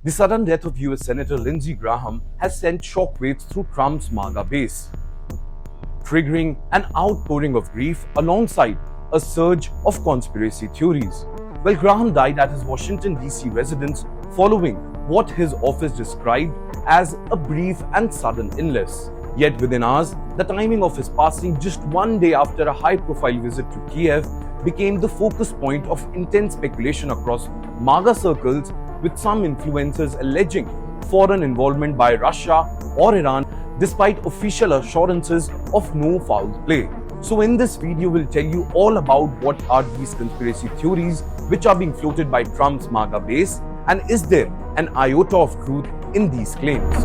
The sudden death of US Senator Lindsey Graham has sent shockwaves through Trump's Maga base, triggering an outpouring of grief alongside a surge of conspiracy theories. Well, Graham died at his Washington, D.C. residence following what his office described as a brief and sudden illness. Yet within hours, the timing of his passing just one day after a high-profile visit to Kyiv became the focus point of intense speculation across Maga circles, with some influencers alleging foreign involvement by Russia or Iran despite official assurances of no foul play. So in this video, we'll tell you all about what are these conspiracy theories which are being floated by Trump's Maga base, and is there an iota of truth in these claims.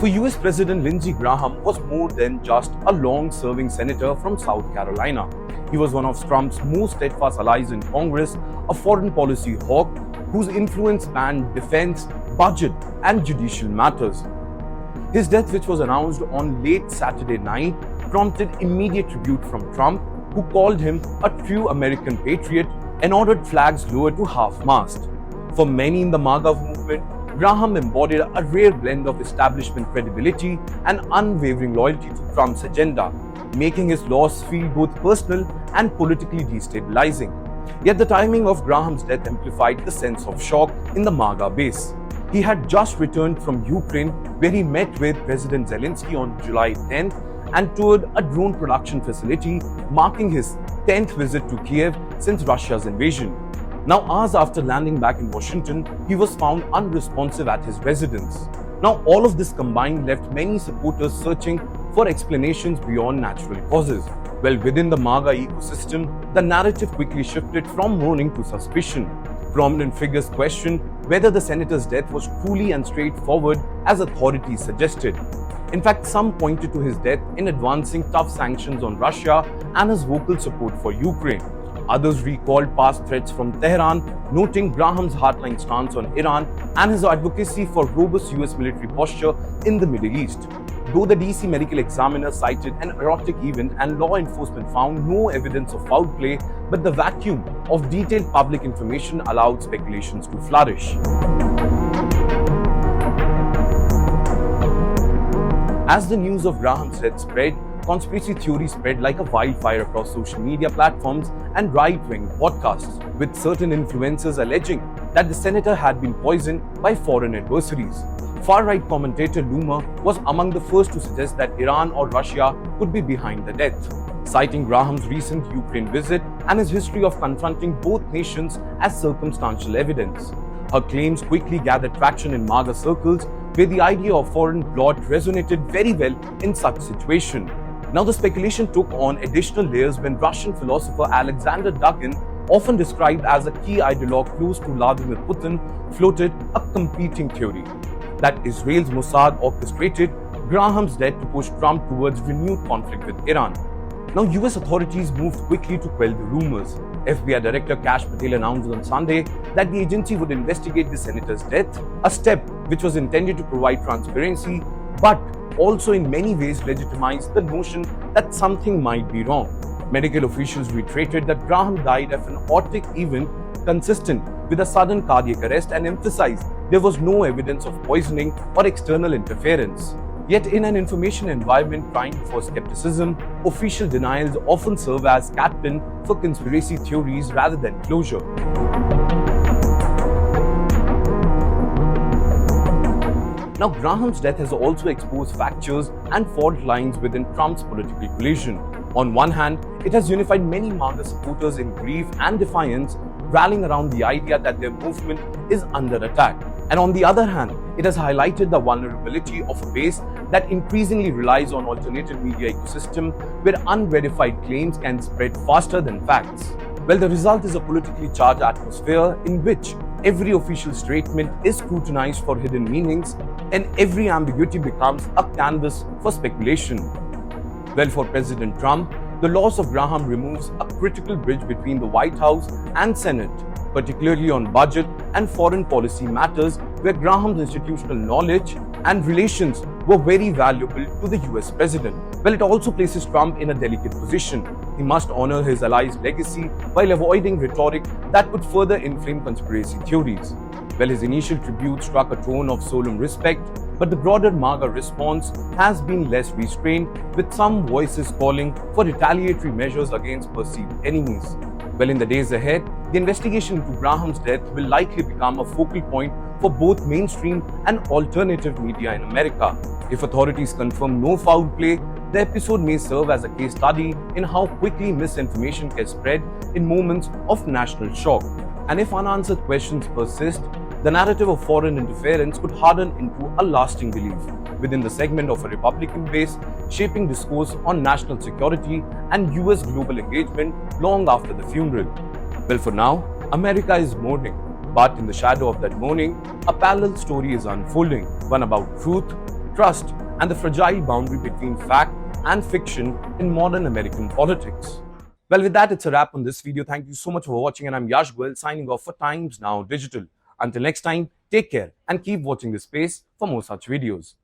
For US President Lindsey Graham was more than just a long-serving senator from South Carolina. He was one of Trump's most steadfast allies in Congress, a foreign policy hawk whose influence spanned defense, budget, and judicial matters. His death, which was announced on late Saturday night, prompted immediate tribute from Trump, who called him a true American patriot and ordered flags lowered to half-mast. For many in the Maga movement, Graham embodied a rare blend of establishment credibility and unwavering loyalty to Trump's agenda, making his loss feel both personal and politically destabilizing. Yet the timing of Graham's death amplified the sense of shock in the Maga base. He had just returned from Ukraine, where he met with President Zelensky on July 10th and toured a drone production facility, marking his 10th visit to Kyiv since Russia's invasion. Now, hours after landing back in Washington, he was found unresponsive at his residence. Now, all of this combined left many supporters searching for explanations beyond natural causes. Well, within the Maga ecosystem, the narrative quickly shifted from mourning to suspicion. Prominent figures questioned whether the senator's death was truly and straightforward as authorities suggested. In fact, some pointed to his death in advancing tough sanctions on Russia and his vocal support for Ukraine. Others recalled past threats from Tehran, noting Graham's hardline stance on Iran and his advocacy for robust US military posture in the Middle East. Though the DC medical examiner cited an erotic event and law enforcement found no evidence of foul play, but the vacuum of detailed public information allowed speculations to flourish. As the news of Graham's death spread, conspiracy theories spread like a wildfire across social media platforms and right-wing podcasts, with certain influencers alleging that the senator had been poisoned by foreign adversaries. Far-right commentator Luma was among the first to suggest that Iran or Russia could be behind the death, citing Graham's recent Ukraine visit and his history of confronting both nations as circumstantial evidence. Her claims quickly gathered traction in Maga circles, where the idea of foreign blood resonated very well in such situation. Now, the speculation took on additional layers when Russian philosopher Alexander Dugin, often described as a key ideologue close to Vladimir Putin, floated a competing theory that Israel's Mossad orchestrated Graham's death to push Trump towards renewed conflict with Iran. Now, US authorities moved quickly to quell the rumors. FBI Director Kash Patel announced on Sunday that the agency would investigate the senator's death, a step which was intended to provide transparency, but also in many ways legitimized the notion that something might be wrong. Medical officials reiterated that Graham died of an aortic event consistent with a sudden cardiac arrest and emphasized there was no evidence of poisoning or external interference. Yet in an information environment primed for skepticism, official denials often serve as captain for conspiracy theories rather than closure. Now, Graham's death has also exposed fractures and fault lines within Trump's political coalition. On one hand, it has unified many Maga supporters in grief and defiance, rallying around the idea that their movement is under attack. And on the other hand, it has highlighted the vulnerability of a base that increasingly relies on alternative media ecosystem, where unverified claims can spread faster than facts. Well, the result is a politically charged atmosphere in which every official statement is scrutinized for hidden meanings, and every ambiguity becomes a canvas for speculation. Well, for President Trump, the loss of Graham removes a critical bridge between the White House and Senate, particularly on budget and foreign policy matters, where Graham's institutional knowledge and relations were very valuable to the US president. Well, it also places Trump in a delicate position. He must honor his allies' legacy while avoiding rhetoric that could further inflame conspiracy theories. Well, his initial tribute struck a tone of solemn respect, but the broader Maga response has been less restrained, with some voices calling for retaliatory measures against perceived enemies. Well, in the days ahead, the investigation into Graham's death will likely become a focal point for both mainstream and alternative media in America. If authorities confirm no foul play, the episode may serve as a case study in how quickly misinformation gets spread in moments of national shock. And if unanswered questions persist, the narrative of foreign interference could harden into a lasting belief within the segment of a Republican base, shaping discourse on national security and US global engagement long after the funeral. Well, for now, America is mourning, but in the shadow of that mourning, a parallel story is unfolding, one about truth, trust, and the fragile boundary between fact and fiction in modern American politics. Well, with that, it's a wrap on this video. Thank you so much for watching, and I'm Yash Goel signing off for Times Now Digital. Until next time, take care and keep watching this space for more such videos.